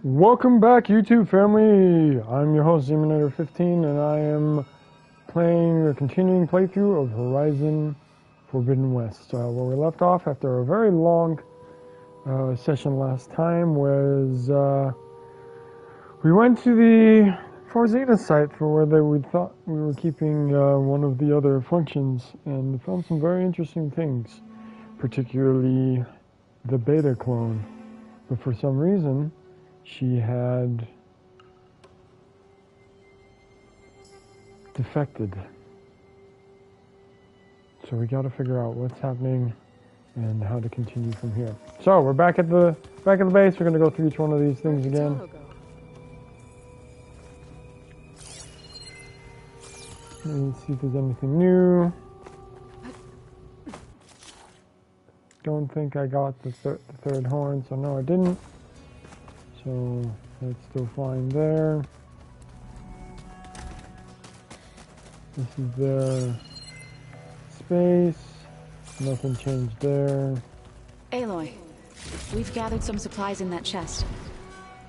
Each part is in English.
Welcome back, YouTube family. I'm your host, Zemonator15, and I am playing a continuing playthrough of Horizon Forbidden West. Where we left off after a very long session last time was we went to the Far Zeta site for where we thought we were keeping one of the other functions, and found some very interesting things, particularly the beta clone. But for some reason, she had defected. So we got to figure out what's happening and how to continue from here. So we're back at the base. We're going to go through each one of these things again. Let's see if there's anything new. Don't think I got the third horn, so no, I didn't. So that's still flying there. This is their space. Nothing changed there. Aloy, we've gathered some supplies in that chest.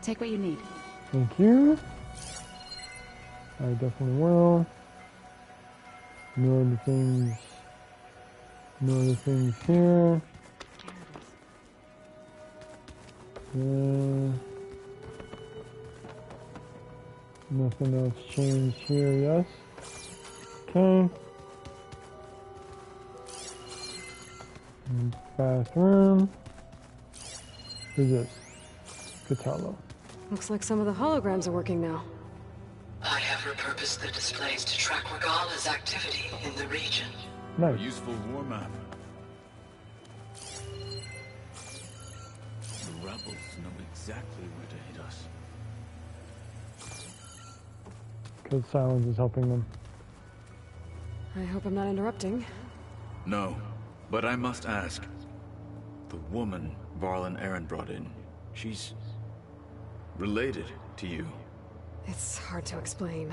Take what you need. Thank you. I definitely will. No other things here. Nothing else changed here, yes. Okay. Bathroom. Who's this? Kotallo. Looks like some of the holograms are working now. I have repurposed the displays to track Regala's activity in the region. Nice. A useful war map. The rebels know exactly where to hit us. Because silence is helping them. I hope I'm not interrupting. No, but I must ask. The woman Varl and Erend brought in, she's related to you. It's hard to explain.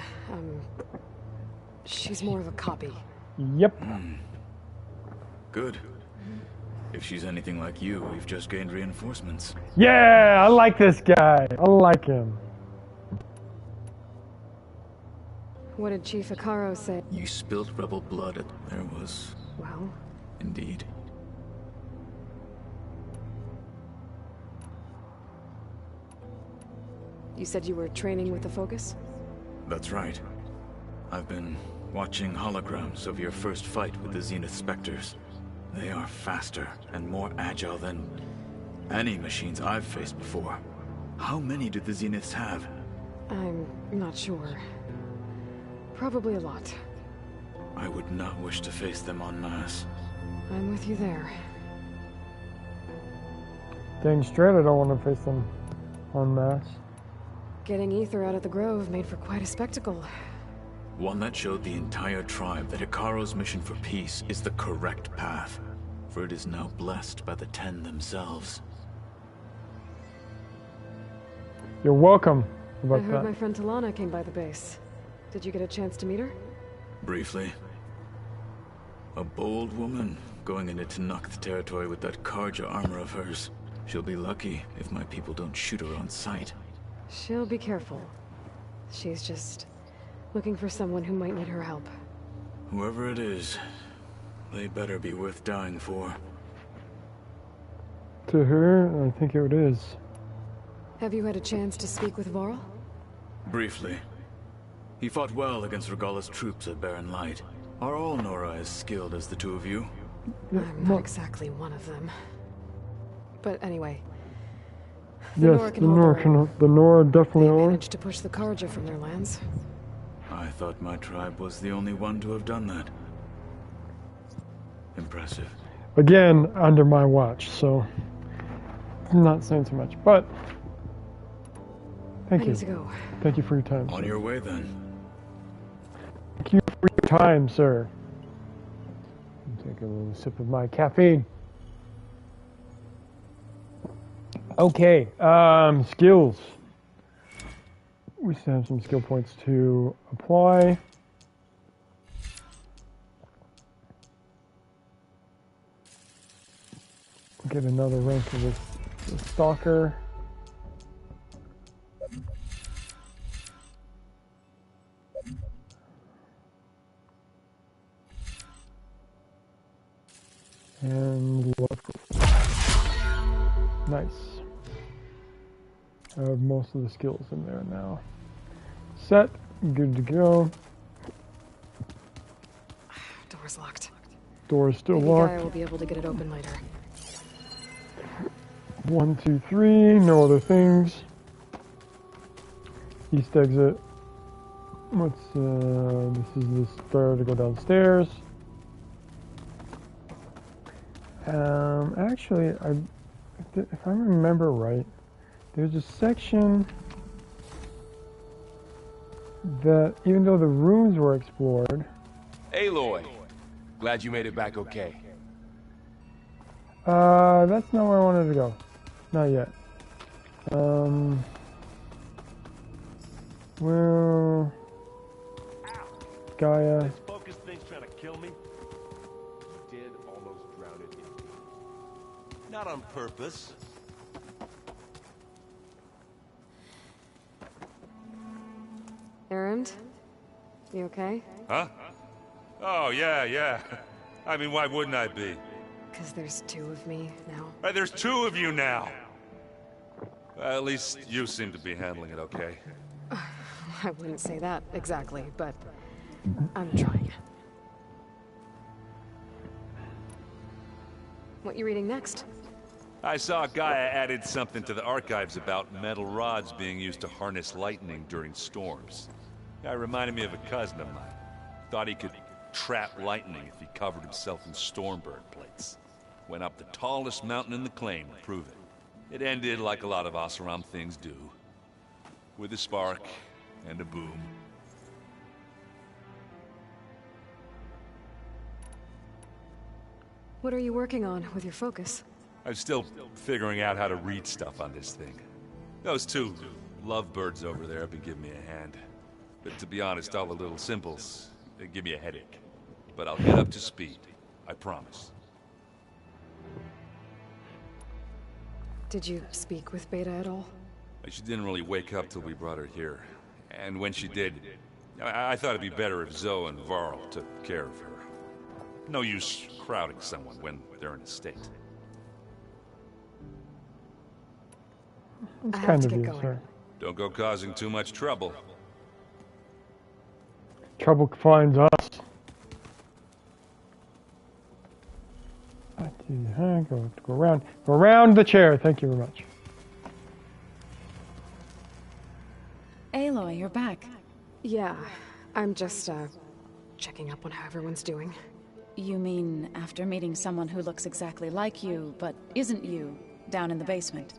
She's more of a copy. Yep. Good. If she's anything like you, we've just gained reinforcements. Yeah, I like this guy. I like him. What did Chief Hekarro say? You spilled rebel blood there was... Well, Indeed. you said you were training with the Focus? That's right. I've been watching holograms of your first fight with the Zenith Spectres. They are faster and more agile than any machines I've faced before. How many do the Zeniths have? I'm not sure. Probably a lot. I would not wish to face them en masse. I'm with you there. Dang straight, I don't want to face them en masse. Getting Ether out of the Grove made for quite a spectacle. One that showed the entire tribe that Hekarro's mission for peace is the correct path, for it is now blessed by the Ten themselves. You're welcome. I About heard that. my friend Talana came by the base. Did you get a chance to meet her? Briefly. A bold woman going into Tenakth territory with that Karja armor of hers. She'll be lucky if my people don't shoot her on sight. She'll be careful. She's just looking for someone who might need her help. Whoever it is, they better be worth dying for. To her, I think it is. Have you had a chance to speak with Varl? Briefly. He fought well against Regala's troops at Barren Light. Are all Nora as skilled as the two of you? I'm not exactly one of them. But anyway. Yes, the Nora definitely They are. managed to push the Karja from their lands. I thought my tribe was the only one to have done that. Impressive. Again, under my watch, so I'm not saying too much, but I thank you. need to go. Thank you for your time. On Sir. your way then. Thank you for your time, sir. Take a little sip of my caffeine. Okay, skills. We still have some skill points to apply. Get another rank of this stalker. And left. Nice. I have most of the skills in there now. Set. Good to go. Door's locked. Door's still Maybe locked. Gaia will be able to get it open later. 1, 2, 3. No other things. East exit. What's this is the stair to go downstairs. Actually, if I remember right, there's a section that, even though the rooms were explored. Aloy, glad you made it back okay. That's not where I wanted to go. Not yet. Well, Gaia. This focus thing's trying to kill me. Did almost drown it in. Not on purpose. Erend? You okay? Huh? Oh, yeah. I mean, why wouldn't I be? Because there's two of me now. There's two of you now! Well, at least you seem to be handling it okay. I wouldn't say that exactly, but I'm trying. What you reading next? I saw Gaia added something to the archives about metal rods being used to harness lightning during storms. Guy reminded me of a cousin of mine. Thought he could trap lightning if he covered himself in Stormbird plates. Went up the tallest mountain in the claim to prove it. It ended like a lot of Oseram things do. With a spark and a boom. What are you working on with your focus? I'm still figuring out how to read stuff on this thing. Those two lovebirds over there have been giving me a hand. But to be honest, all the little symbols, they give me a headache. But I'll get up to speed. I promise. Did you speak with Beta at all? She didn't really wake up till we brought her here. And when she did, I thought it'd be better if Zoe and Varl took care of her. No use crowding someone when they're in a state. It's I have kind to of get you, going. sir. Don't go causing too much trouble. Trouble finds us. Go around the chair. Thank you very much. Aloy, you're back. Yeah, I'm just, checking up on how everyone's doing. You mean after meeting someone who looks exactly like you, but isn't you, down in the basement?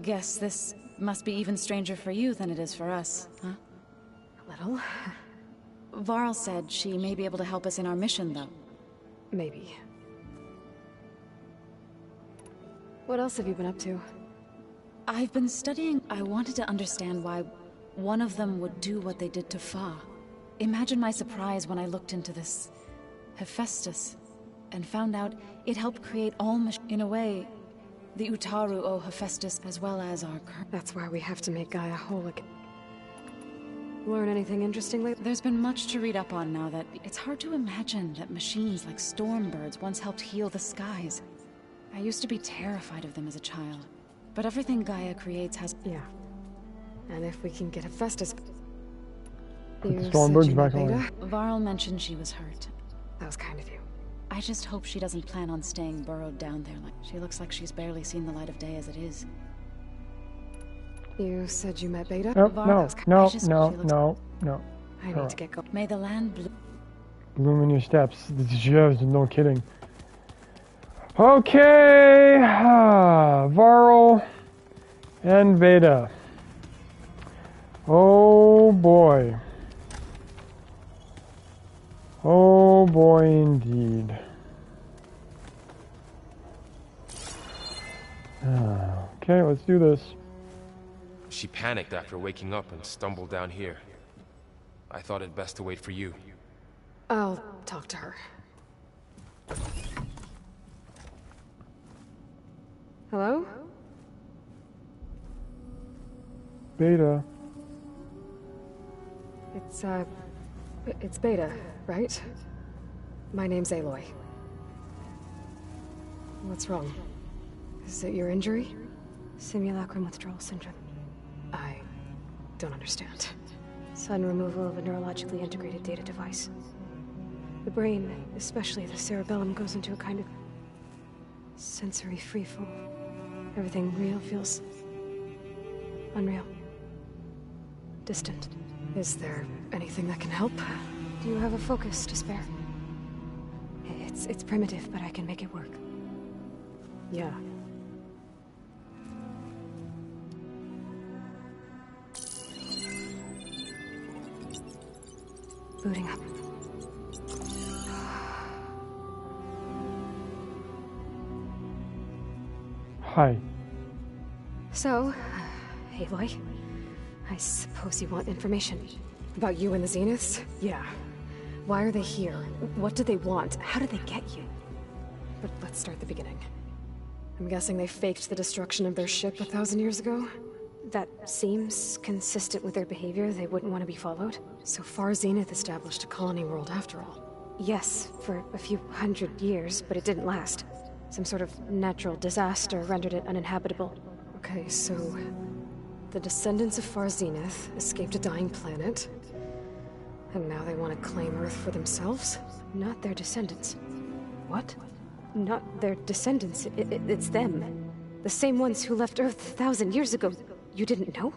Guess this must be even stranger for you than it is for us, huh? A little. Varl said she may be able to help us in our mission, though. Maybe. What else have you been up to? I've been studying. I wanted to understand why one of them would do what they did to Fa. Imagine my surprise when I looked into this Hephaestus and found out it helped create all in a way, the Utaru owe Hephaestus as well as our current. That's why we have to make Gaia whole again. Learn anything interesting lately? There's been much to read up on now that it's hard to imagine that machines like Stormbirds once helped heal the skies. I used to be terrified of them as a child, but everything Gaia creates has... Yeah. And if we can get Hephaestus... Put the You Stormbirds said you met back on. Beta? Varl mentioned she was hurt. That was kind of you. I just hope she doesn't plan on staying burrowed down there. She looks like she's barely seen the light of day as it is. You said you met Beta? Nope, Varl, no. I need to get going. May the land bloom. Bloom in your steps. Just no kidding. Okay, Varl and Beta. Oh boy. Oh boy indeed. Okay, let's do this. She panicked after waking up and stumbled down here. I thought it best to wait for you. I'll talk to her. Hello? Beta. It's Beta, right? My name's Aloy. What's wrong? Is it your injury? Simulacrum withdrawal syndrome. I don't understand. Sudden removal of a neurologically integrated data device. The brain, especially the cerebellum, goes into a kind of sensory freefall. Everything real feels unreal. Distant. Is there anything that can help? Do you have a focus to spare? It's primitive, but I can make it work. Yeah. Booting up. Hi. So, Aloy, I suppose you want information about you and the Zeniths? Yeah. Why are they here? What do they want? How did they get you? But let's start at the beginning. I'm guessing they faked the destruction of their ship 1,000 years ago? That seems consistent with their behavior. They wouldn't want to be followed. So Far Zenith established a colony world after all. Yes, for a few hundred years, but it didn't last. Some sort of natural disaster rendered it uninhabitable. Okay, so the descendants of Far Zenith escaped a dying planet, and now they want to claim Earth for themselves? Not their descendants. What? Not their descendants. It's them. The same ones who left Earth 1,000 years ago. You didn't know?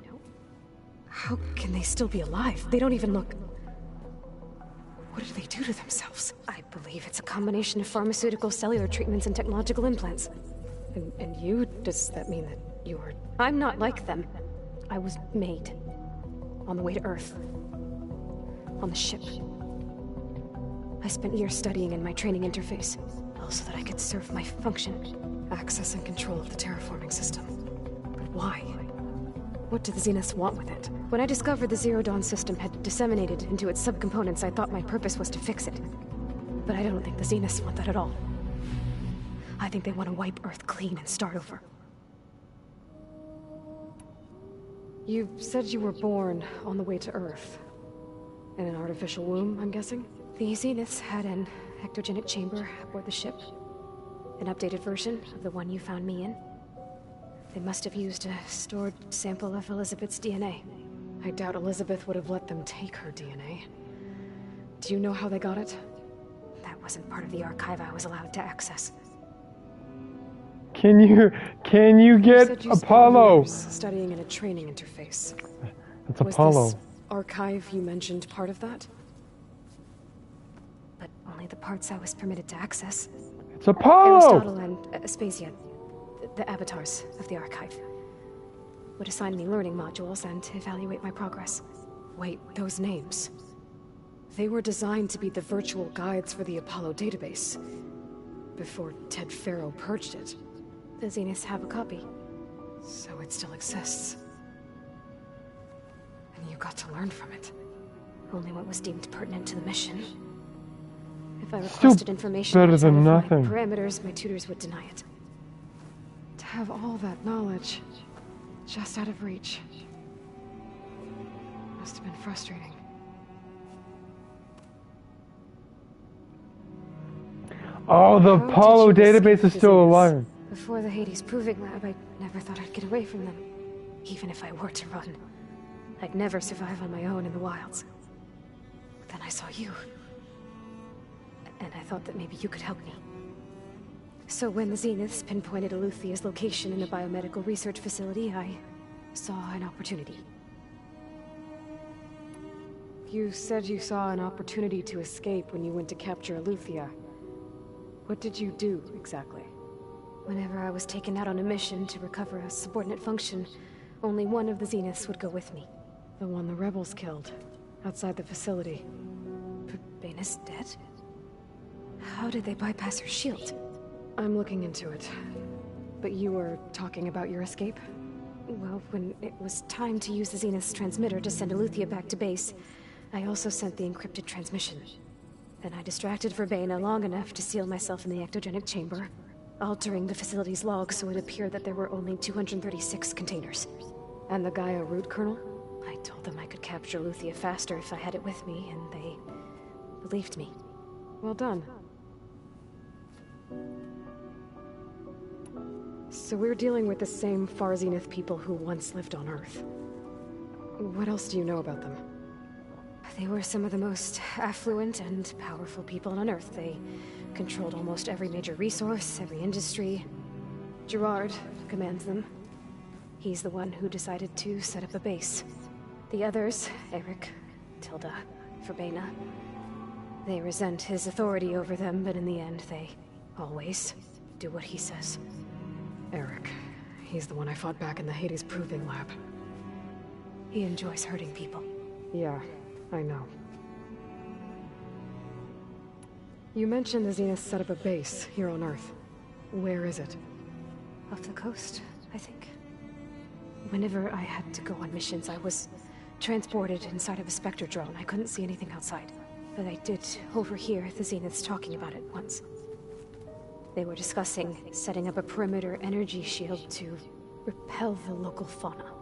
How can they still be alive? They don't even look... What did they do to themselves? I believe it's a combination of pharmaceutical, cellular treatments, and technological implants. And you? Does that mean that you're... I'm not like them. I was made. On the way to Earth. On the ship. I spent years studying in my training interface, all so that I could serve my function. Access and control of the terraforming system. But why? What do the Zeniths want with it? When I discovered the Zero Dawn system had disseminated into its subcomponents, I thought my purpose was to fix it. But I don't think the Zeniths want that at all. I think they want to wipe Earth clean and start over. You said you were born on the way to Earth. In an artificial womb, I'm guessing? The Zeniths had an ectogenic chamber aboard the ship. An updated version of the one you found me in. They must have used a stored sample of Elizabeth's DNA. I doubt Elizabeth would have let them take her DNA. Do you know how they got it? That wasn't part of the archive I was allowed to access. Can you get Apollo? Studying in a training interface. It's Apollo. Was this archive you mentioned part of that? But only the parts I was permitted to access. It's Apollo! Aristotle and Aspasia, the avatars of the archive, would assign me learning modules and evaluate my progress. Wait, those names. They were designed to be the virtual guides for the Apollo database, before Ted Faro purged it. The Zeniths have a copy, so it still exists. And you got to learn from it. Only what was deemed pertinent to the mission. If I requested information better than nothing. Parameters, my tutors would deny it. To have all that knowledge just out of reach must have been frustrating. Oh, the Apollo database is still alive. Before the Hades Proving Lab, I never thought I'd get away from them. Even if I were to run, I'd never survive on my own in the wilds. But then I saw you. And I thought that maybe you could help me. So when the Zeniths pinpointed Eluthia's location in a biomedical research facility, I saw an opportunity. You said you saw an opportunity to escape when you went to capture Eluthia. What did you do, exactly? Whenever I was taken out on a mission to recover a subordinate function, only one of the Zeniths would go with me. The one the rebels killed, outside the facility. But Baina's dead? How did they bypass her shield? I'm looking into it. But you were talking about your escape? Well, when it was time to use the Zenith's transmitter to send Eluthia back to base, I also sent the encrypted transmission. Then I distracted Verbaina long enough to seal myself in the ectogenic chamber, altering the facility's log so it appeared that there were only 236 containers. And the Gaia root kernel? I told them I could capture Eluthia faster if I had it with me, and they believed me. Well done. So we're dealing with the same Far Zenith people who once lived on Earth. What else do you know about them? They were some of the most affluent and powerful people on Earth. They controlled almost every major resource, every industry. Gerard commands them. He's the one who decided to set up a base. The others, Eric, Tilda, Verbena, they resent his authority over them, but in the end, they always do what he says. Eric. He's the one I fought back in the Hades Proving Lab. He enjoys hurting people. Yeah, I know. You mentioned the Zenith set up a base here on Earth. Where is it? Off the coast, I think. Whenever I had to go on missions, I was transported inside of a Spectre drone. I couldn't see anything outside. But I did overhear the Zeniths talking about it once. They were discussing setting up a perimeter energy shield to repel the local fauna.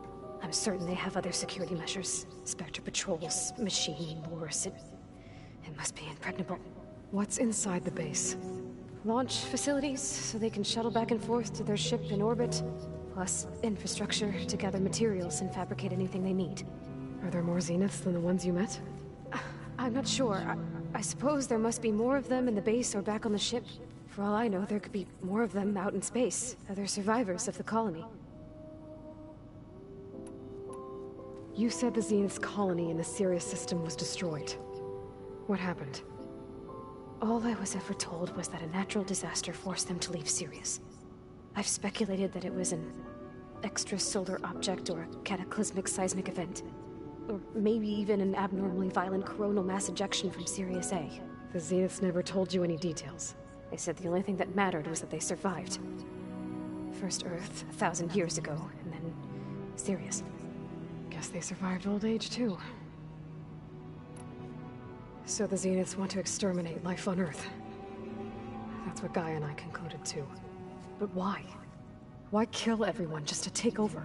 I'm certain they have other security measures. Spectre patrols, machine wars. It must be impregnable. What's inside the base? Launch facilities, so they can shuttle back and forth to their ship in orbit. Plus infrastructure to gather materials and fabricate anything they need. Are there more Zeniths than the ones you met? I'm not sure. I suppose there must be more of them in the base or back on the ship. For all I know, there could be more of them out in space. Other survivors of the colony. You said the Zenith's colony in the Sirius system was destroyed. What happened? All I was ever told was that a natural disaster forced them to leave Sirius. I've speculated that it was an extrasolar object or a cataclysmic seismic event. Or maybe even an abnormally violent coronal mass ejection from Sirius A. The Zeniths never told you any details. They said the only thing that mattered was that they survived. First Earth, 1,000 years ago, and then Sirius. Guess they survived old age, too. So the Zeniths want to exterminate life on Earth. That's what Gaia and I concluded, too. But why? Why kill everyone just to take over?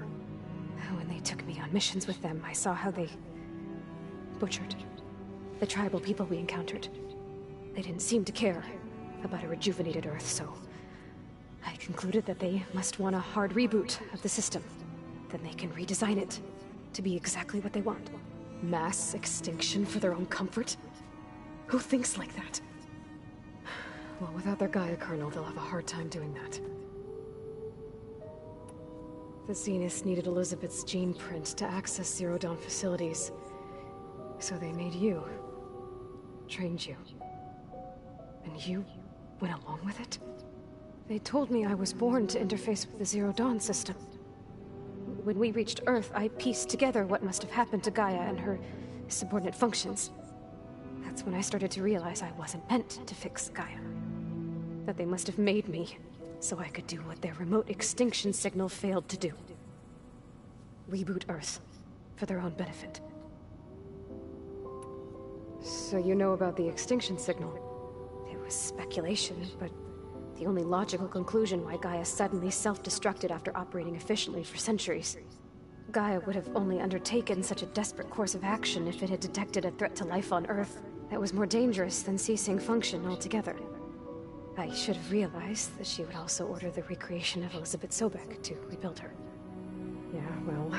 When they took me on missions with them, I saw how they butchered the tribal people we encountered. They didn't seem to care about a rejuvenated Earth, so I concluded that they must want a hard reboot of the system. Then they can redesign it to be exactly what they want. Mass extinction for their own comfort? Who thinks like that? Well, without their Gaia kernel, they'll have a hard time doing that. The Zeniths needed Elizabeth's gene print to access Zero Dawn facilities. So they made you. Trained you. And you went along with it? They told me I was born to interface with the Zero Dawn system. When we reached Earth, I pieced together what must have happened to Gaia and her subordinate functions. That's when I started to realize I wasn't meant to fix Gaia. That they must have made me so I could do what their remote extinction signal failed to do. Reboot Earth, for their own benefit. So you know about the extinction signal? It was speculation, but the only logical conclusion why Gaia suddenly self-destructed after operating efficiently for centuries. Gaia would have only undertaken such a desperate course of action if it had detected a threat to life on Earth that was more dangerous than ceasing function altogether. I should have realized that she would also order the recreation of Elizabeth Sobek to rebuild her. Yeah, well,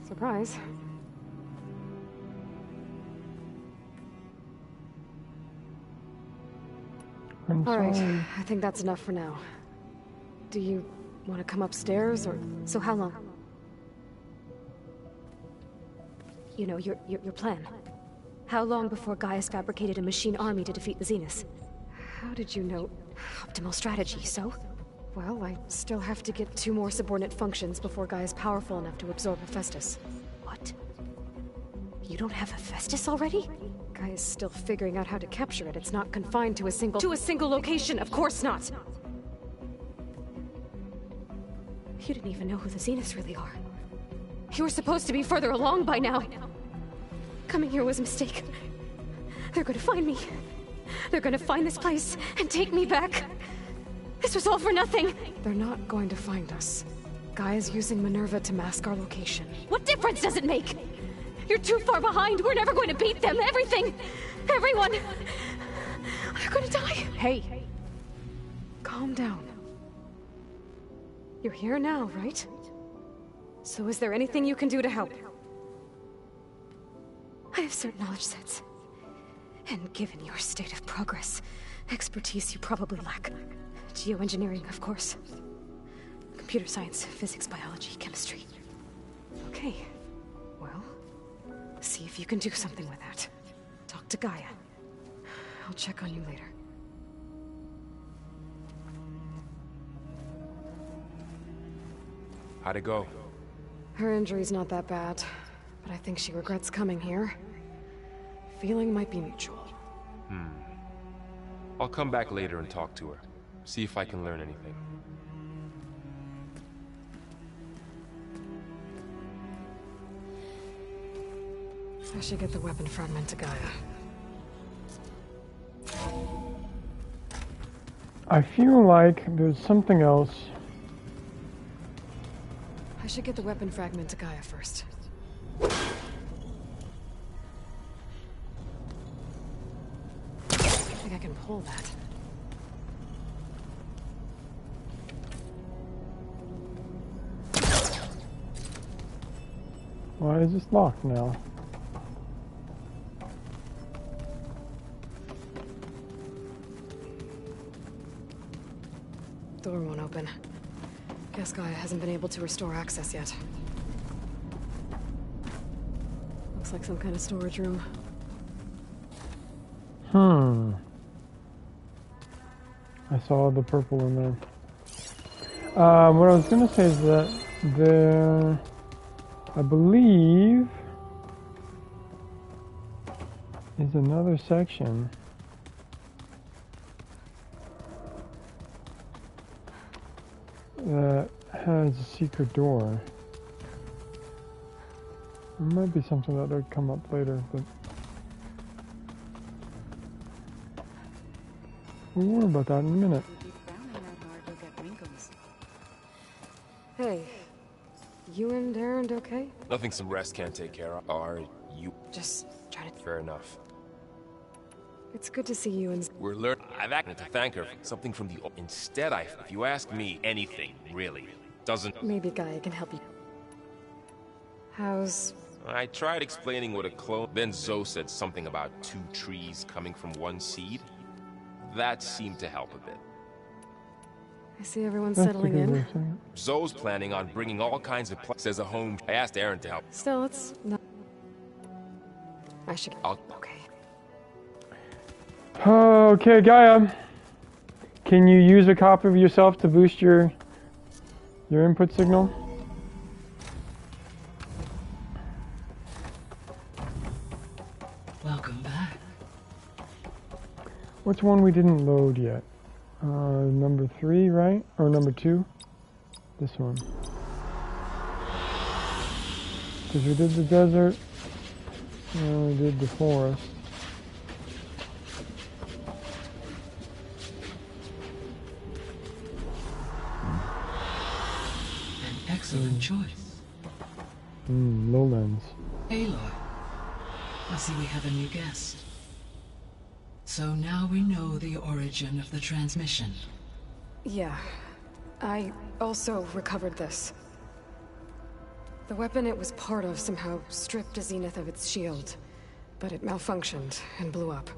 surprise. All right, I think that's enough for now. Do you want to come upstairs, or... So how long? You know, your plan. How long before Gaia's fabricated a machine army to defeat the Zeniths? How did you know? Optimal strategy, so? Well, I still have to get 2 more subordinate functions before Gaia's powerful enough to absorb Hephaestus. What? You don't have Hephaestus already? Gaia's still figuring out how to capture it. It's not confined to a single location, of course not! You didn't even know who the Zeniths really are. You were supposed to be further along by now. Coming here was a mistake. They're gonna find me. They're gonna find this place and take me back. This was all for nothing. They're not going to find us. Gaia's using Minerva to mask our location. What difference does it make? You're too far behind. We're never going to beat them. Everything. Everyone. They're gonna die. Hey. Calm down. You're here now, right? So is there anything you can do to help? I have certain knowledge sets. And given your state of progress, expertise you probably lack. Geoengineering, of course. Computer science, physics, biology, chemistry. Okay. Well, see if you can do something with that. Talk to Gaia. I'll check on you later. How'd it go? Her injury's not that bad, but I think she regrets coming here. Feeling might be mutual. I'll come back later and talk to her. See if I can learn anything. I should get the weapon fragment to Gaia. I feel like there's something else. I should get the weapon fragment to Gaia first. I think I can pull that. Why is this locked now? Door won't open. Guess Gaia hasn't been able to restore access yet. Looks like some kind of storage room. I saw the purple in there. What I was gonna say is that there, I believe, is another section that has a secret door. There might be something that would come up later, but we'll worry about that in a minute. Hey, you and Erend okay? Nothing some rest can't take care of. Are you? Just trying to... Fair enough. It's good to see you and... We're learning. I've acted to thank her for something from the... Instead, if you ask me, anything, really, doesn't... Maybe Gaia can help you. How's... I tried explaining what a clone... Then Zoe said something about 2 trees coming from 1 seed. That seemed to help a bit. I see everyone settling in. Zoe's planning on bringing all kinds of as a home. I asked Erend to help. Still, it's not... I should... Okay. Okay, Gaia. Can you use a copy of yourself to boost your input signal? Welcome back. Which one we didn't load yet? Number 3, right? Or number 2? This one. Because we did the desert, and we did the forest. An excellent choice. Lowlands. Aloy, I see we have a new guest. So now we know the origin of the transmission. Yeah. I also recovered this. The weapon it was part of somehow stripped Zenith of its shield, but it malfunctioned and blew up.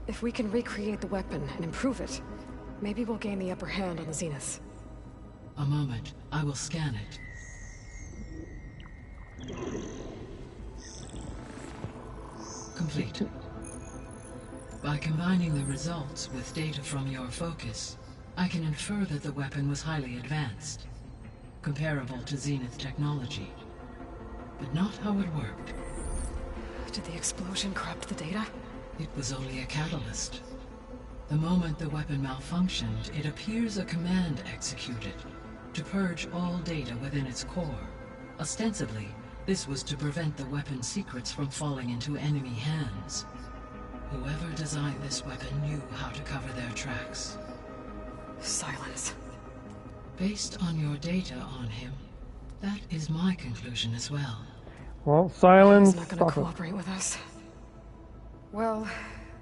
If we can recreate the weapon and improve it, maybe we'll gain the upper hand on the Zeniths. A moment, I will scan it. Complete. By combining the results with data from your focus, I can infer that the weapon was highly advanced, comparable to Zenith technology, but not how it worked. Did the explosion corrupt the data? It was only a catalyst. The moment the weapon malfunctioned, it appears a command executed to purge all data within its core. Ostensibly, this was to prevent the weapon's secrets from falling into enemy hands. Whoever designed this weapon knew how to cover their tracks. Silence. Based on your data on him, that is my conclusion as well. Well, silence. He's not going to cooperate with us. Well,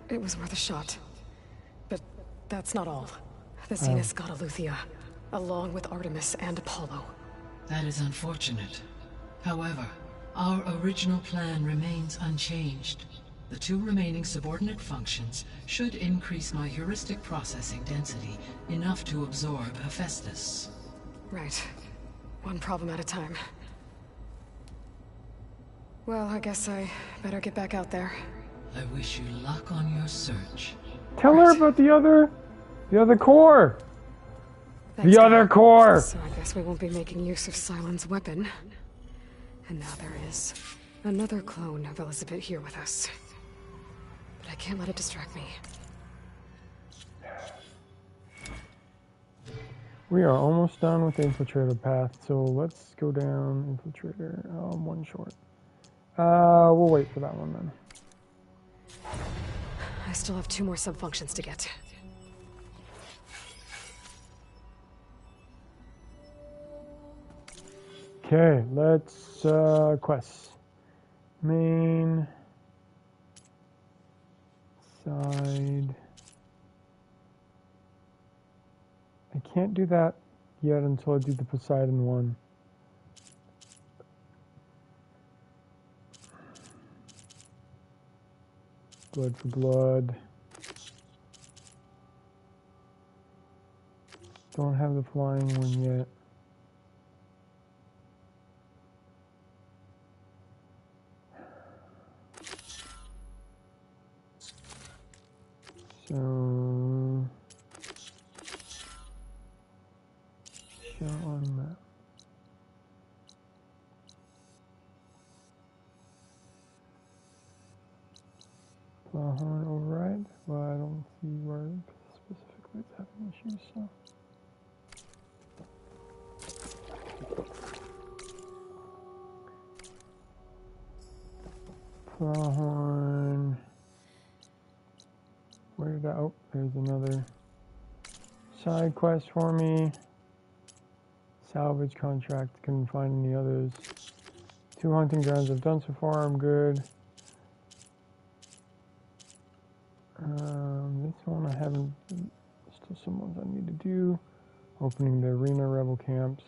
it was worth a shot. But that's not all. The Zeniths got Aletheia. along with Artemis and Apollo. That is unfortunate. However, our original plan remains unchanged. The 2 remaining subordinate functions should increase my heuristic processing density enough to absorb Hephaestus. Right. One problem at a time. Well, I guess I better get back out there. I wish you luck on your search. Tell her about the other core. Thanks, The other core. So I guess we won't be making use of Sylens' weapon. And now there is another clone of Elizabeth here with us. But I can't let it distract me. We are almost done with the infiltrator path, so let's go down infiltrator. One short. We'll wait for that one then. I still have 2 more sub-functions to get. Okay, let's quests. Main side. I can't do that yet until I do the Poseidon one. Blood for blood. Don't have the flying one yet. So, show on map. Plowhorn override. Well, I don't see where specifically it's having issues, so. Plowhorn. Where did I? Oh, there's another side quest for me. Salvage contract. Couldn't find any others. 2 hunting grounds I've done so far. I'm good. This one I haven't. Still some ones I need to do. Opening the arena rebel camps.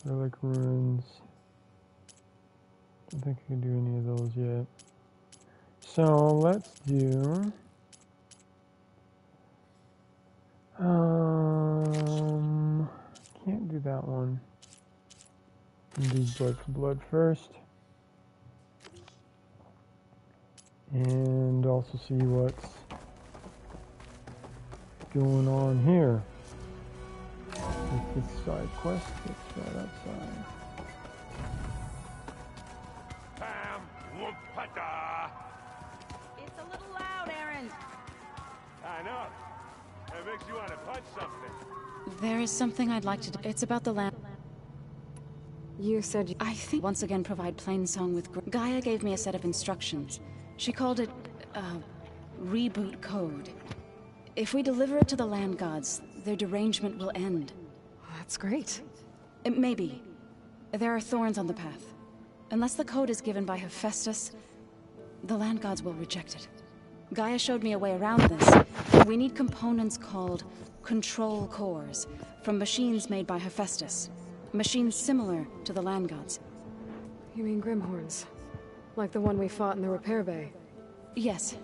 Relic ruins. Don't think I can do any of those yet. So let's do. Can't do that one. Do blood for blood first. And also see what's going on here. With this side quest, it's right outside. Pam, whoop-pata. It's a little loud, Aaron. I know. It makes you want to punch something. There is something I'd like to do. It's about the land. You said I think once again provide Plainsong with... Gaia gave me a set of instructions. She called it, reboot code. If we deliver it to the land gods, their derangement will end. That's great. Maybe. There are thorns on the path. Unless the code is given by Hephaestus, the land gods will reject it. Gaia showed me a way around this. We need components called control cores from machines made by Hephaestus. Machines similar to the land gods. You mean Grimhorns? Like the one we fought in the repair bay? Yes.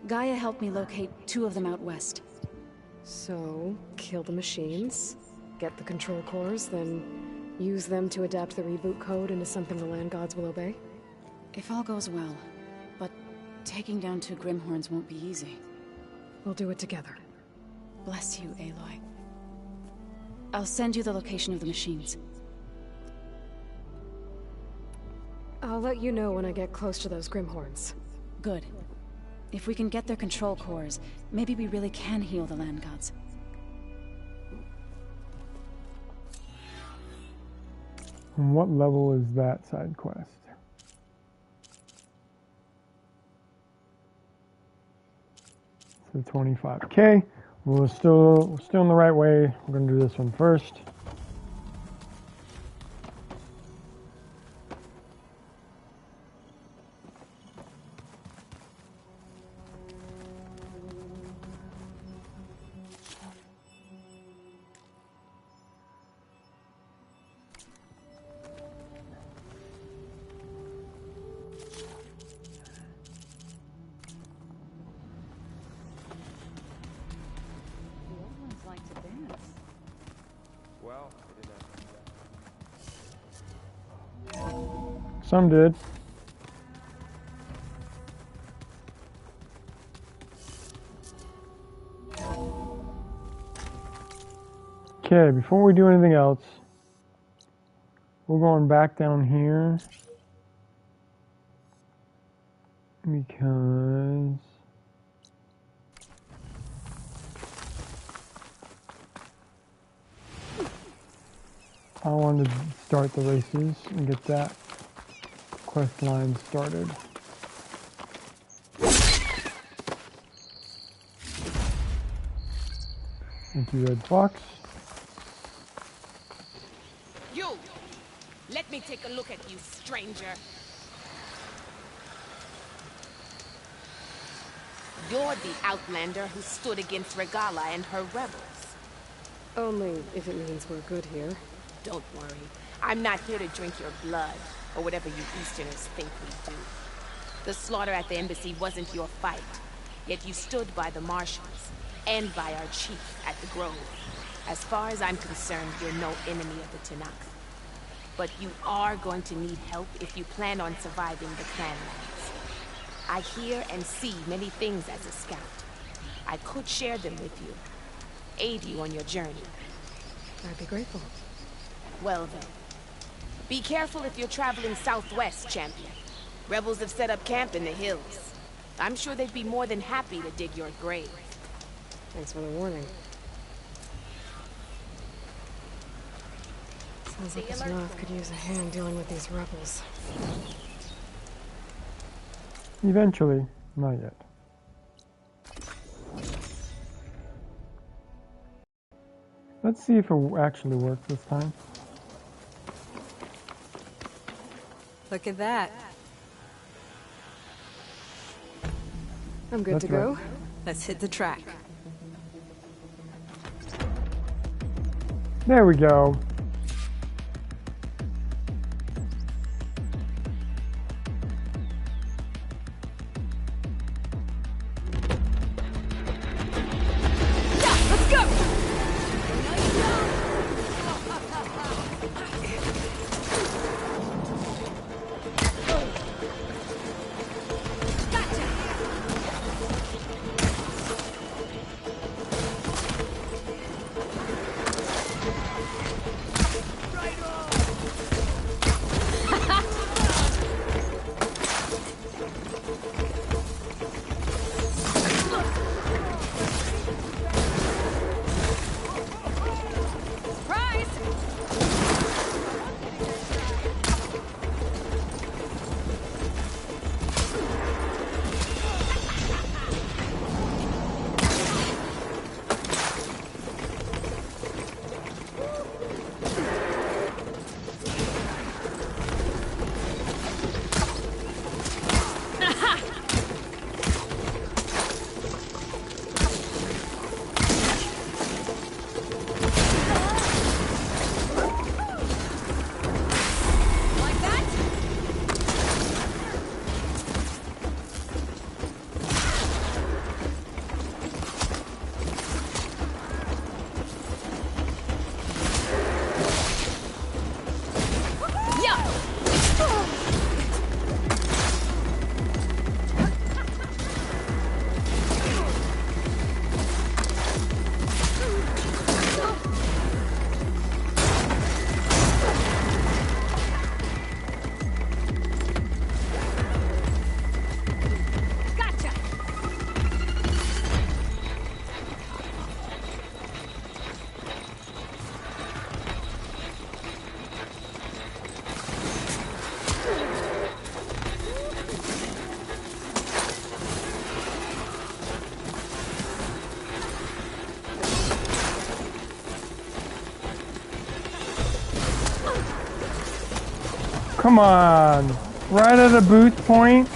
Gaia helped me locate 2 of them out west. So, kill the machines, get the control cores, then use them to adapt the reboot code into something the land gods will obey? If all goes well. But taking down 2 Grimhorns won't be easy. We'll do it together. Bless you, Aloy. I'll send you the location of the machines. I'll let you know when I get close to those Grimhorns. Good. If we can get their control cores, maybe we really can heal the land gods. And what level is that side quest? So 25. Okay, we're still in the right way. We're gonna do this one first. Some did. Okay, before we do anything else, we're going back down here because I wanted to start the races and get that quest line started. Thank you, Red Fox. You! Let me take a look at you, stranger. You're the outlander who stood against Regalla and her rebels. Only if it means we're good here. Don't worry. I'm not here to drink your blood, or whatever you Easterners think we do. The slaughter at the embassy wasn't your fight, yet you stood by the Marshals, and by our chief at the Grove. As far as I'm concerned, you're no enemy of the Tenakth. But you are going to need help if you plan on surviving the Clanlands. I hear and see many things as a scout. I could share them with you, aid you on your journey. I'd be grateful. Well then. Be careful if you're traveling southwest, champion. Rebels have set up camp in the hills. I'm sure they'd be more than happy to dig your grave. Thanks for the warning. Sounds like this North could use a hand dealing with these rebels. Eventually, not yet. Let's see if it actually works this time. Look at that. I'm good to go. Let's hit the track. There we go. Come on, right at a boost point?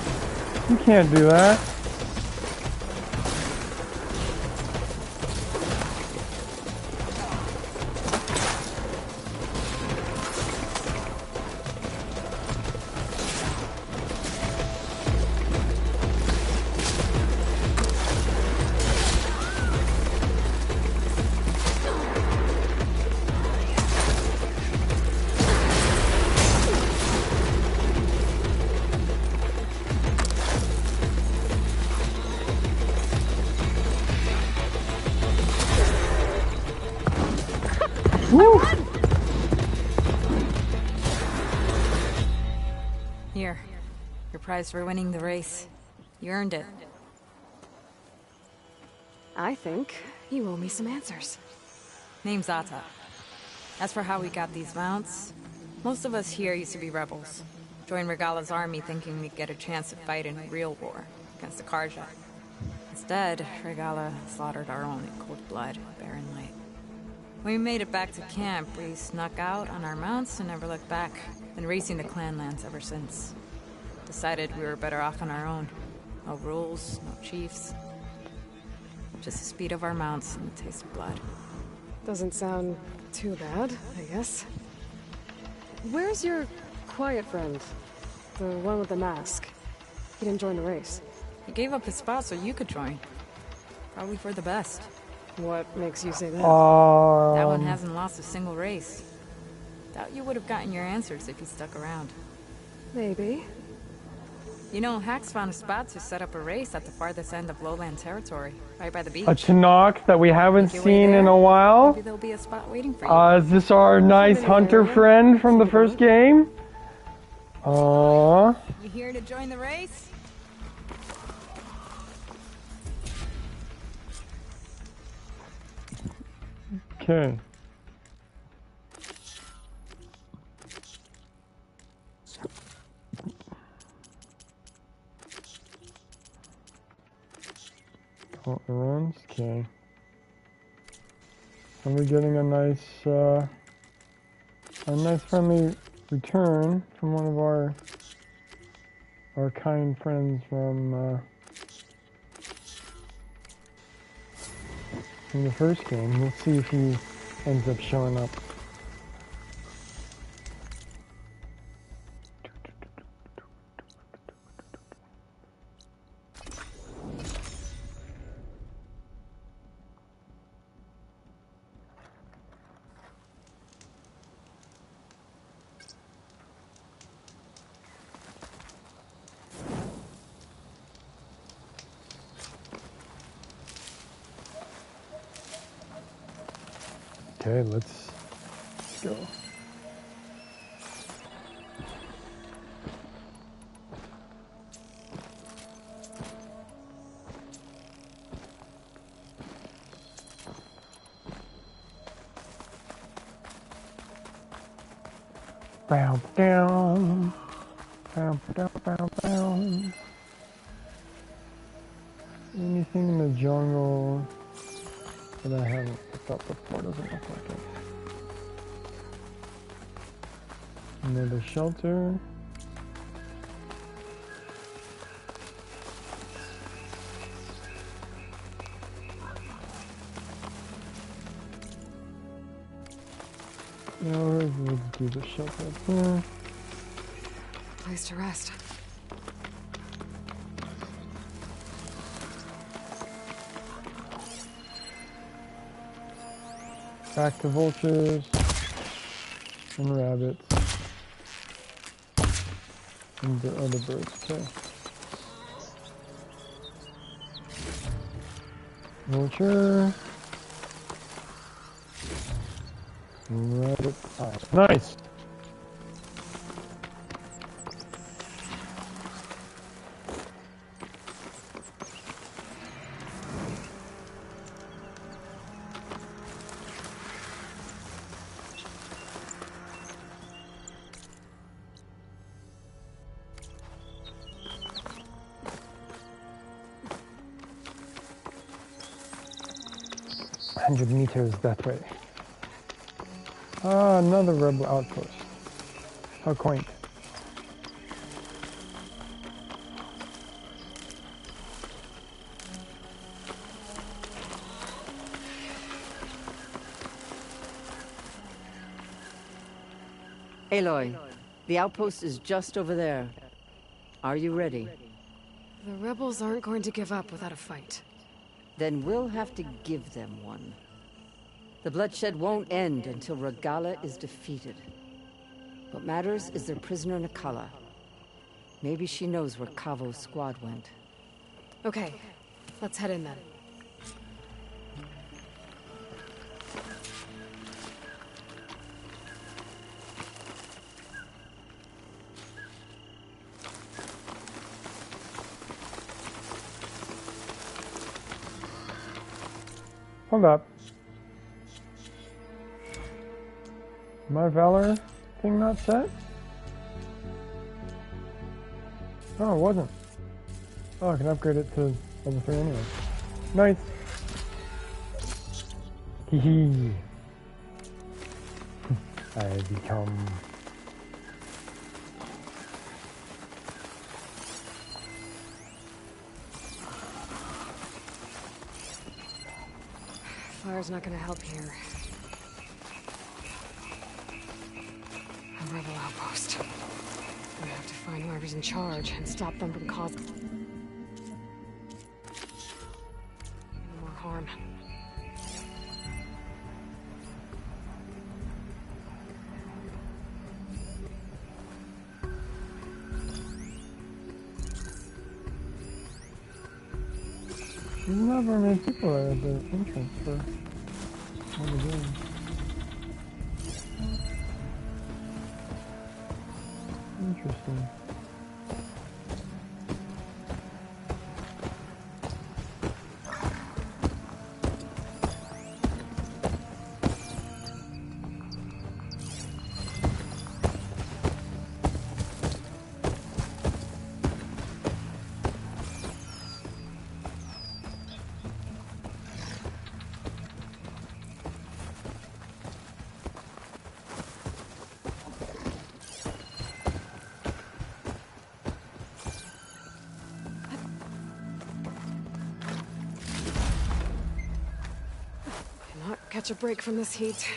You can't do that. Here. Your prize for winning the race. You earned it. I think you owe me some answers. Name's Ata. As for how we got these mounts, most of us here used to be rebels. Joined Regala's army thinking we'd get a chance to fight in a real war against the Carja. Instead, Regala slaughtered our own in cold blood, Barren Light. When we made it back to camp, we snuck out on our mounts and never looked back. Been racing the clan lands ever since. Decided we were better off on our own. No rules, no chiefs. Just the speed of our mounts and the taste of blood. Doesn't sound too bad, I guess. Where's your quiet friend? The one with the mask. He didn't join the race. He gave up his spot so you could join. Probably for the best. What makes you say that? That one hasn't lost a single race. Doubt you would have gotten your answers if you stuck around. Maybe. You know, Hax found a spot to set up a race at the farthest end of lowland territory, right by the beach. A Chinook that we haven't seen in a while. Maybe there'll be a spot waiting for you. Is this our nice hunter friend from the first game? You here to join the race? Okay. Runs, okay. And we're getting a nice friendly return from one of our kind friends from the first game. We'll see if he ends up showing up. Okay, let's go. Bow down. Bow down, bow down. Anything in the jungle that I haven't picked up before? Doesn't look like it. Another shelter. Now we'll do the shelter up here. Place to rest. Back to vultures and rabbits and the other birds. Okay. Vulture. Rabbit. Nice. Meters that way. Ah, another rebel outpost. How quaint. Aloy, the outpost is just over there. Are you ready? The rebels aren't going to give up without a fight. Then we'll have to give them one. The bloodshed won't end until Regala is defeated. What matters is their prisoner Nakala. Maybe she knows where Kavo's squad went. Okay, let's head in then. Hold up. My Valor thing not set? Oh, it wasn't. Oh, I can upgrade it to level 3 anyway. Nice. Hee. I become... Fire's not gonna help here. A rebel outpost. We have to find whoever's in charge and stop them from causing more harm. There's not very many people at the entrance for what we're doing. Interesting. Catch a break from this heat.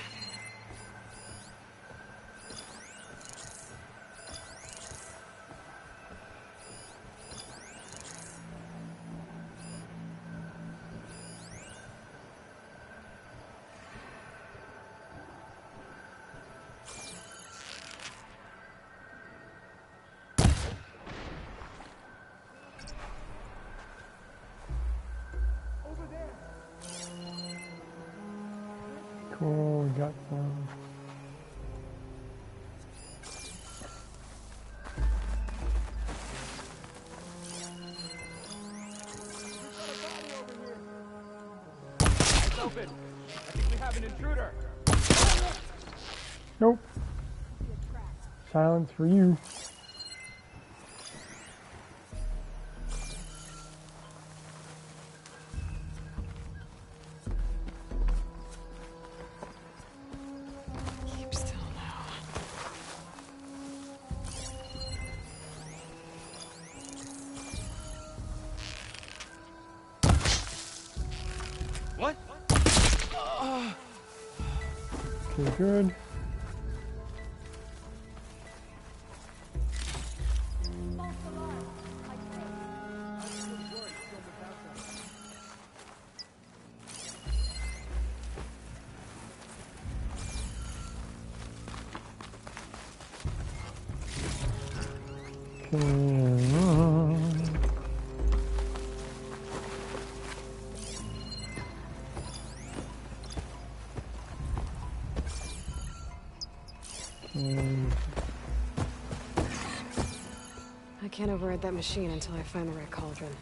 Cool, we got some. It's open. I think we have an intruder. Nope. Silence for you. What? Okay, good. I can't override that machine until I find the right cauldron.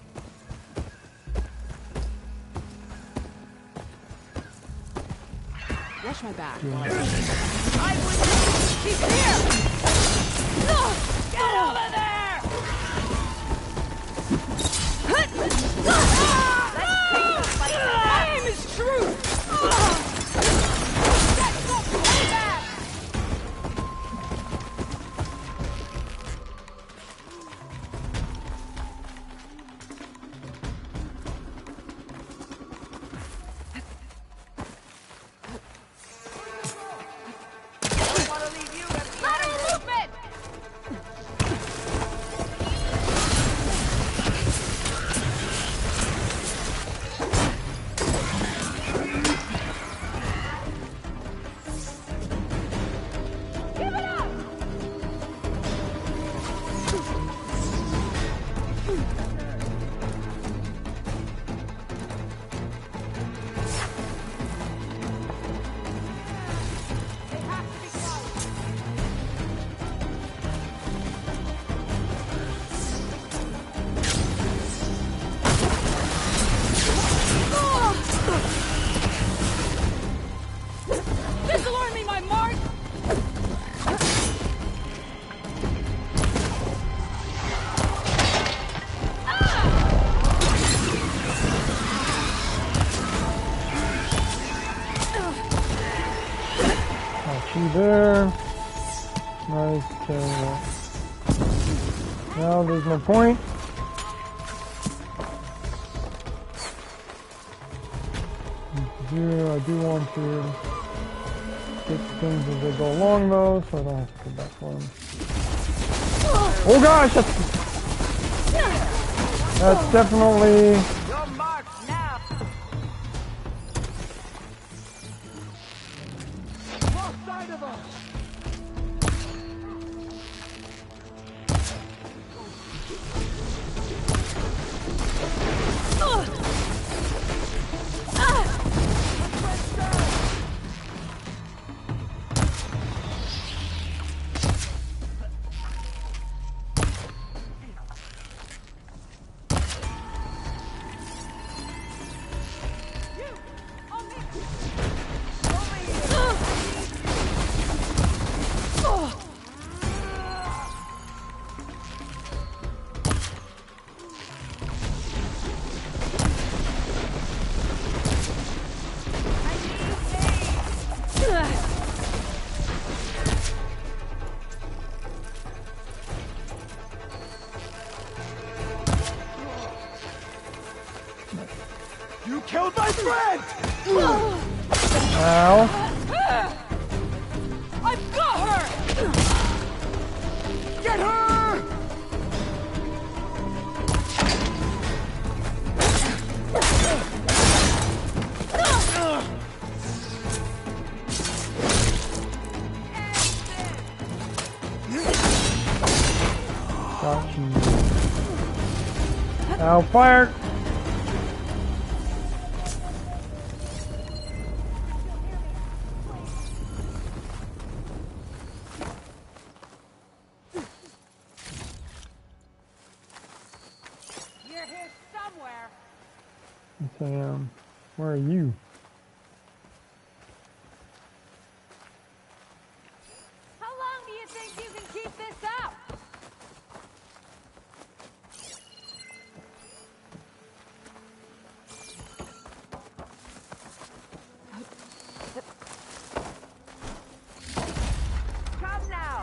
Watch my back. He's here! Get over there! Aim is true! Let him there. Nice, okay. Now there's no point. I do want to get things as they go along though, so I don't have to go back for them. Oh gosh! That's definitely... You killed my friend! Ow. I've got her! Get her! Got you. Ow, fire! Sam, where are you? How long do you think you can keep this up? Come now,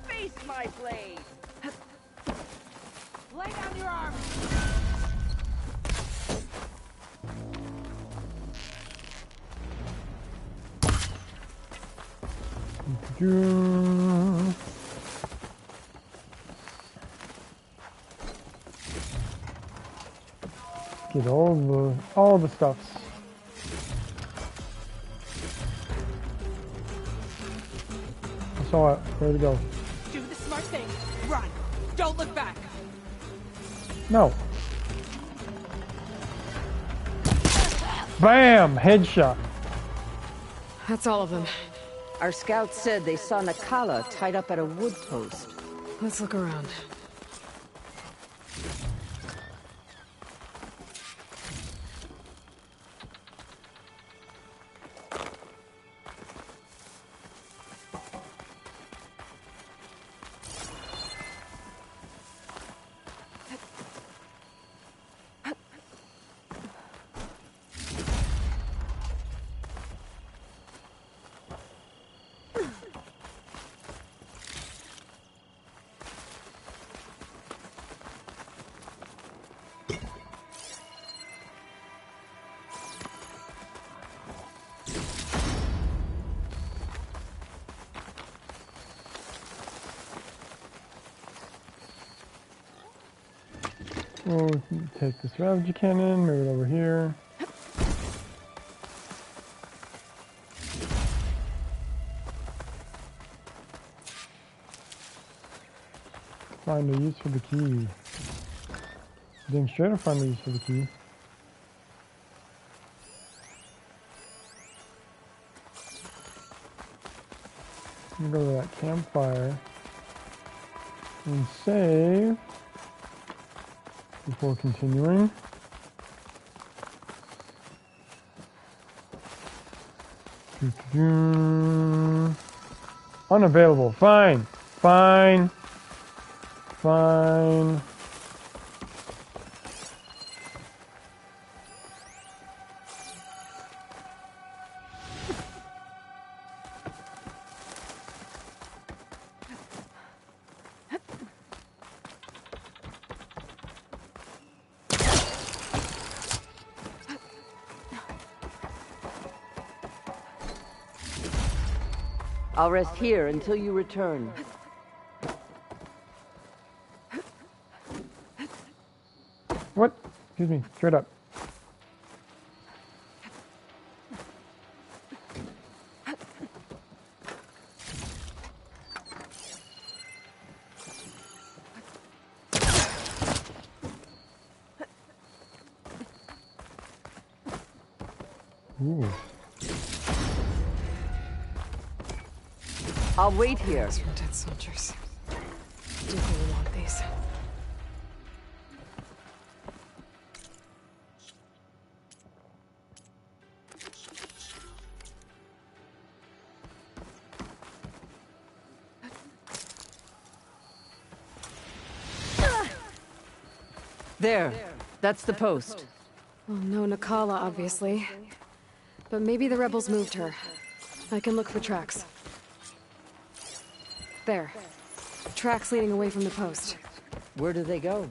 face my blade. Lay down your arms. Get all the stuffs. I saw it. Where'd it go? Do the smart thing. Run. Don't look back. No. Bam! Headshot. That's all of them. Our scouts said they saw Nakala tied up at a wood post. Let's look around. We'll take this Ravager cannon, move it over here. Find a use for the key. Then straight to find a use for the key. I'm gonna go to that campfire and save before continuing. Unavailable. Fine. Fine. Fine. I'll rest here until you return. What? Excuse me. Straight up. Ooh. I'll wait here. These are dead soldiers. Do we want these? There. That's the post. Well, no Nakala, obviously. But maybe the rebels moved her. I can look for tracks. There. Tracks leading away from the post. Where do they go?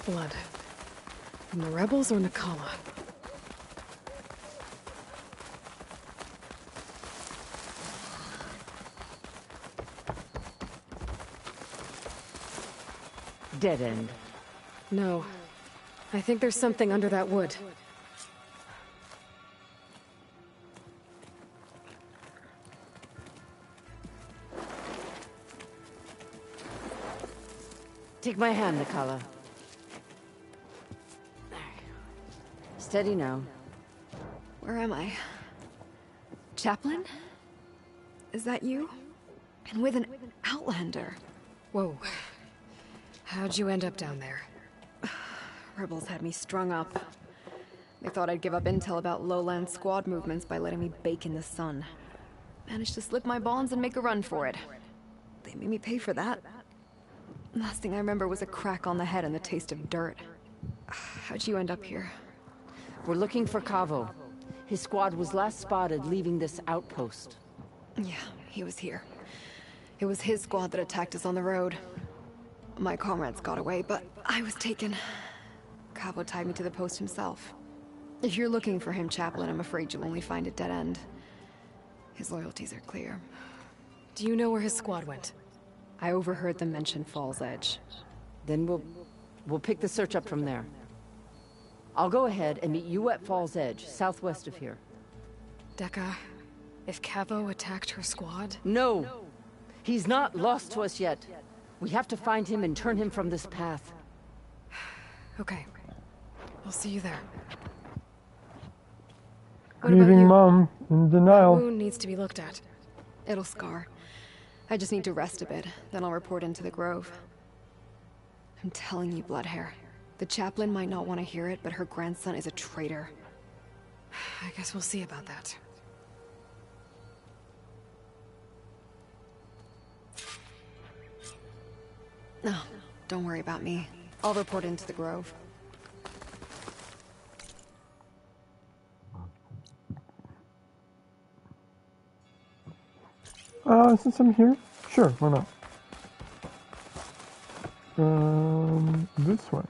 Blood. From the rebels or Nakala? Dead end. No. I think there's something under that wood. Take my hand, Nakala. Steady now. Where am I? Chaplain? Is that you? And with an Outlander. Whoa. How'd you end up down there? Rebels had me strung up. They thought I'd give up intel about lowland squad movements by letting me bake in the sun. Managed to slip my bonds and make a run for it. They made me pay for that. Last thing I remember was a crack on the head and the taste of dirt. How'd you end up here? We're looking for Kavo. His squad was last spotted leaving this outpost. Yeah, he was here. It was his squad that attacked us on the road. My comrades got away, but I was taken. Kavo tied me to the post himself. If you're looking for him, Chaplain, I'm afraid you'll only find a dead end. His loyalties are clear. Do you know where his squad went? I overheard them mention Fall's Edge. Then we'll pick the search up from there. I'll go ahead and meet you at Fall's Edge, southwest of here. Dekka, if Kavo attacked her squad? No! He's not lost to us yet. We have to find him and turn him from this path. Okay. I'll see you there. Leaving Mom in denial. The wound needs to be looked at. It'll scar. I just need to rest a bit, then I'll report into the Grove. I'm telling you, Bloodhair. The Chaplain might not want to hear it, but her grandson is a traitor. I guess we'll see about that. No, don't worry about me. I'll report into the Grove. Since I'm here, sure, why not? This way.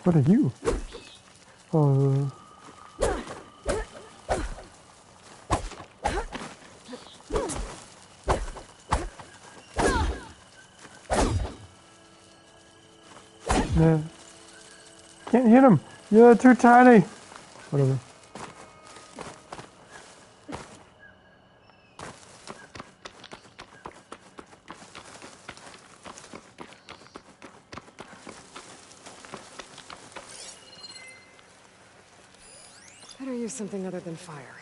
What are you? Yeah. Can't hit him. You're too tiny. Whatever. Better use something other than fire.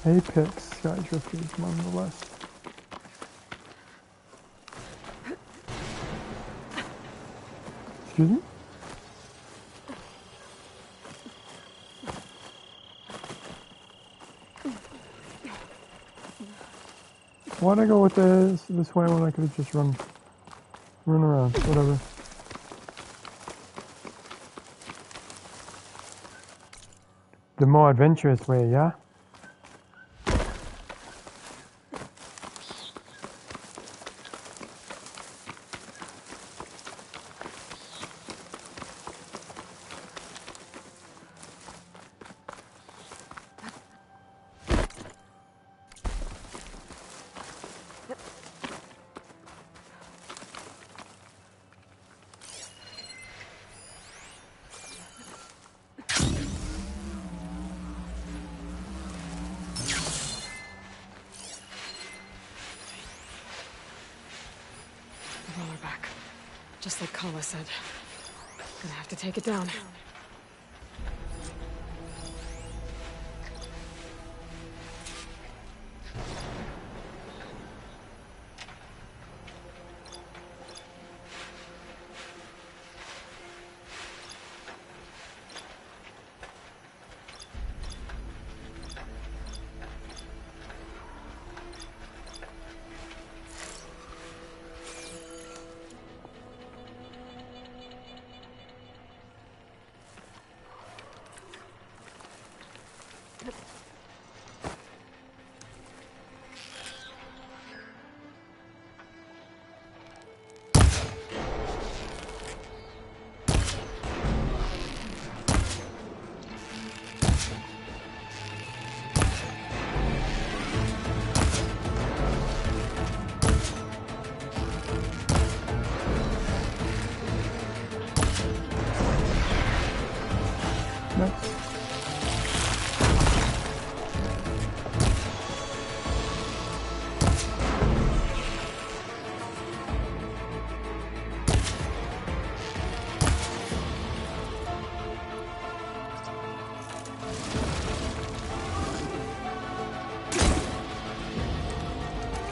Apex Sky's refuge, nonetheless. Excuse me? Why'd I go with this way when I could have just run around? Whatever. The more adventurous way, yeah? Just like Kala said. Gonna have to take it down.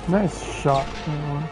Nice shot, everyone.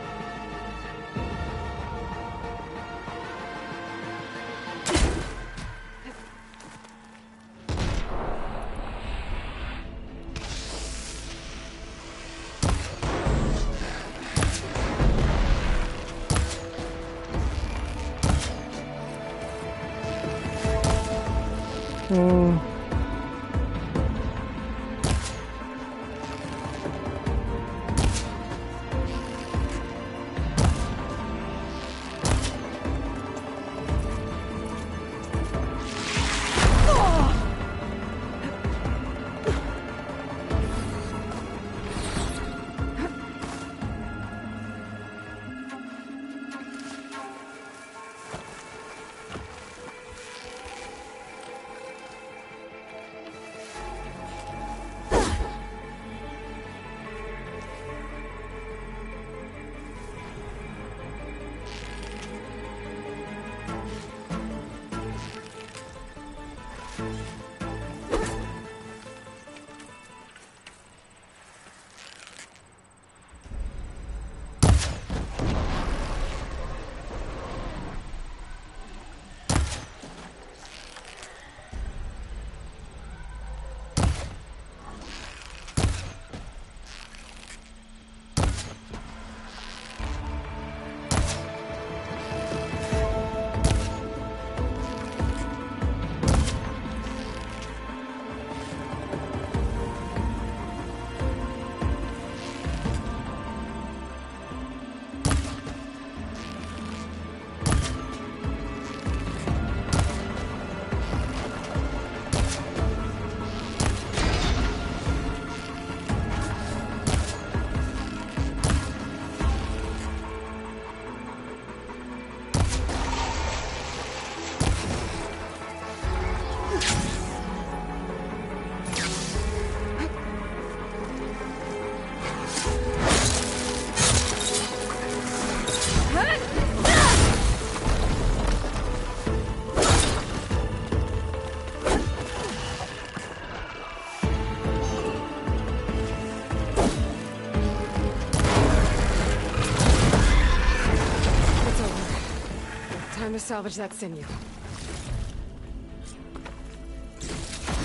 salvage that sinew.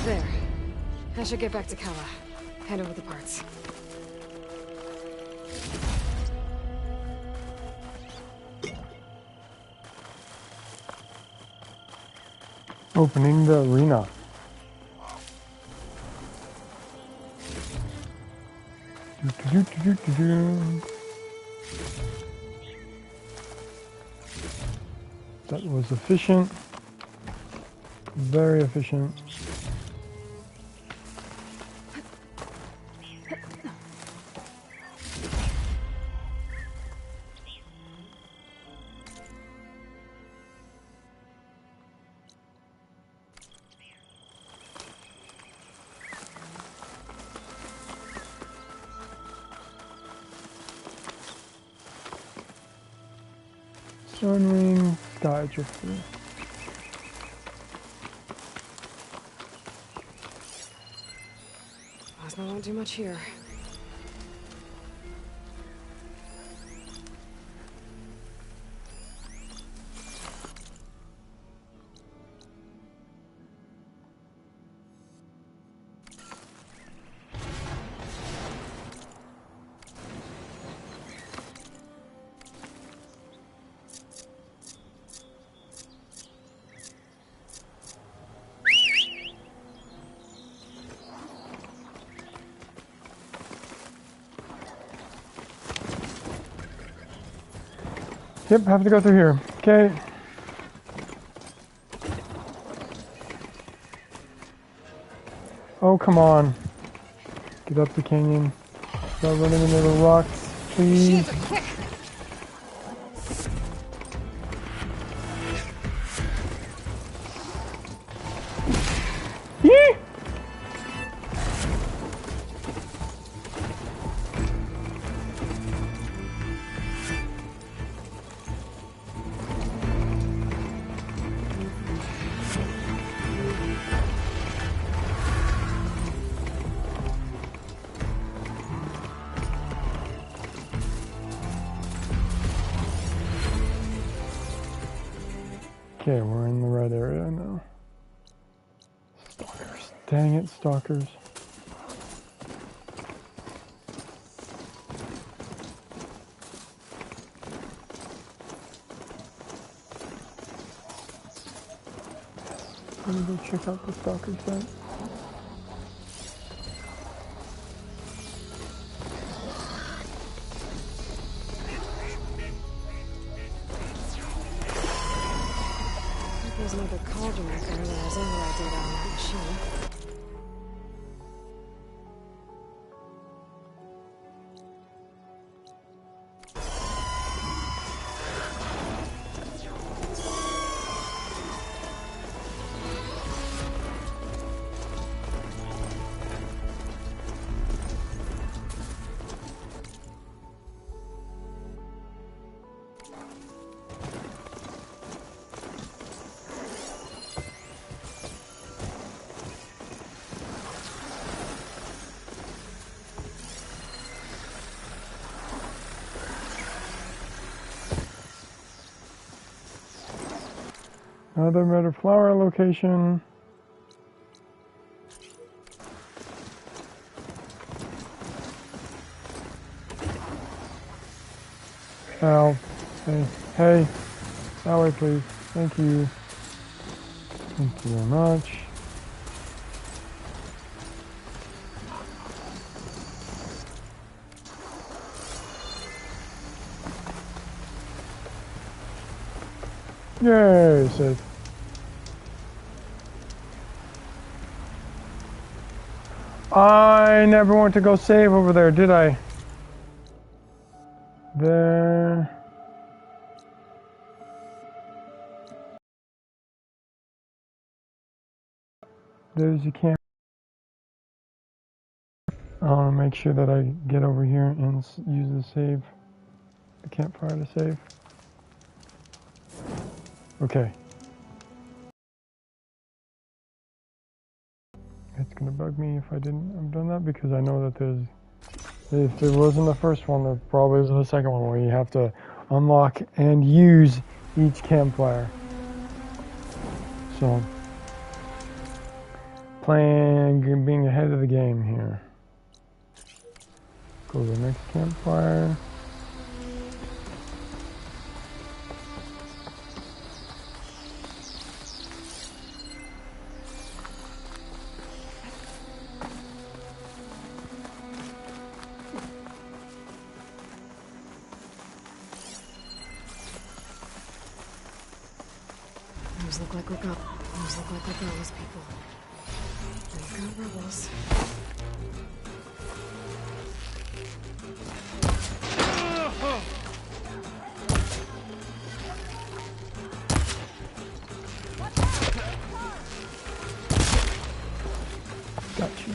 There. I should get back to Kala. Hand over the parts. Opening the arena. That was efficient. Very efficient. Sunwing, Sky Drifter. Ozma won't do much here. Yep, have to go through here. Okay. Oh, come on. Get up the canyon. Start running into the rocks, please. Yee! Okay, we're in the right area now. Stalkers. Dang it, stalkers. Let me go check out the stalker site. There's another cauldron out there that has override data on that machine. Another Meta Flower location. Al, hey, that way please. Thank you. Thank you very much. Yay, safe. I never went to go save over there, did I? There. There's your camp. I want to make sure that I get over here and use the save, the campfire to save. Okay. It's gonna bug me if I didn't have done that because I know that there's, if there wasn't the first one, there probably isn't the second one where you have to unlock and use each campfire. So, being ahead of the game here. Go to the next campfire. Those look like Regala's people. We've got rebels. Got you.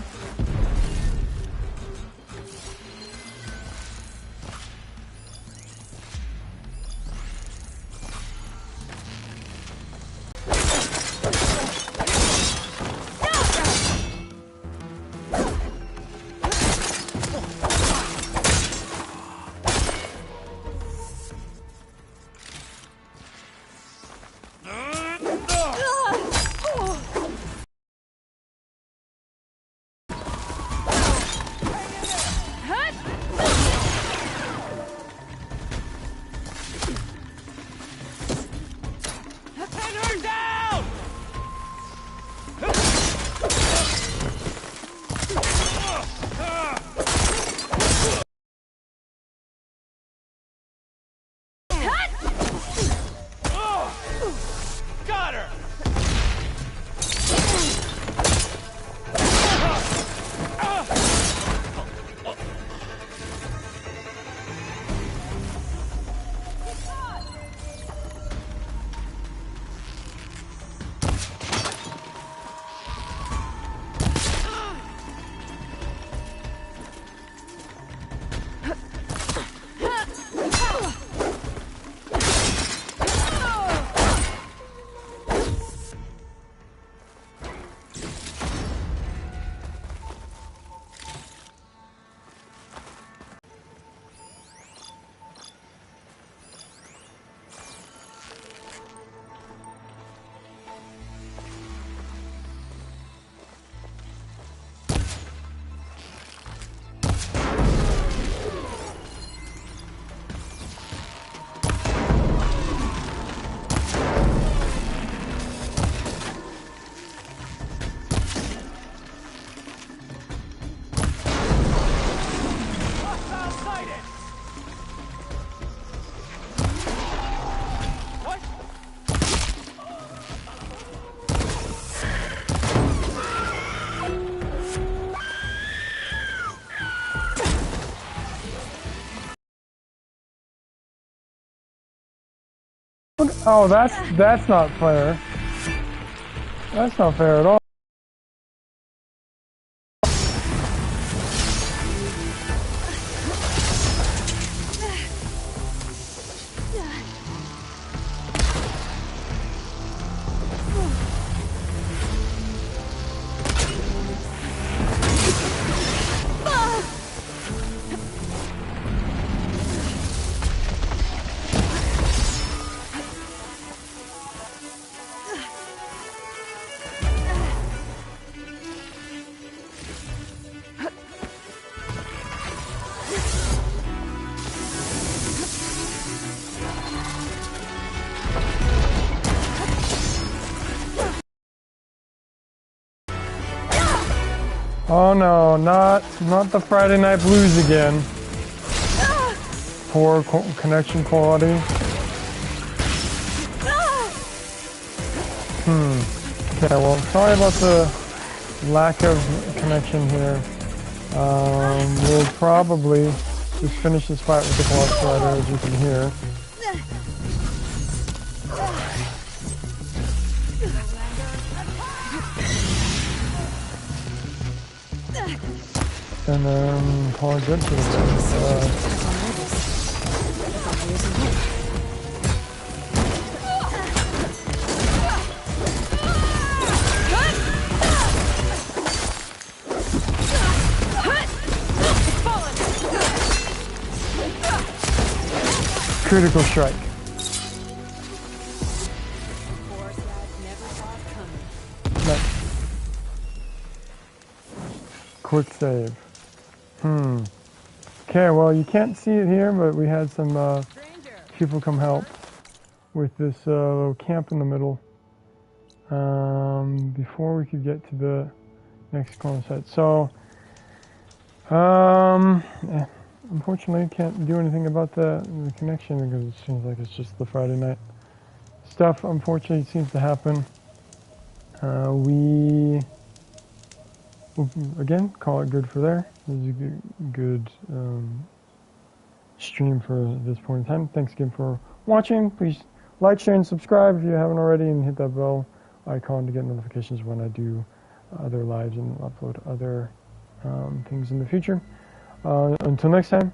Oh, that's not fair. That's not fair at all. Oh no, not the Friday Night Blues again. Poor connection quality. Okay, well, sorry about the lack of connection here. We'll probably just finish this fight with the Claw Strider, as you can hear. And then call it good for the day. Critical strike. Force that never saw it coming. quick save. Okay, well, you can't see it here, but we had some people come help with this little camp in the middle before we could get to the next clone site. So, unfortunately, can't do anything about the connection because it seems like it's just the Friday night stuff. Unfortunately, seems to happen. We will, again, call it good for there. This is a good stream for this point in time. Thanks again for watching. Please like, share, and subscribe if you haven't already, and hit that bell icon to get notifications when I do other lives and upload other things in the future. Until next time.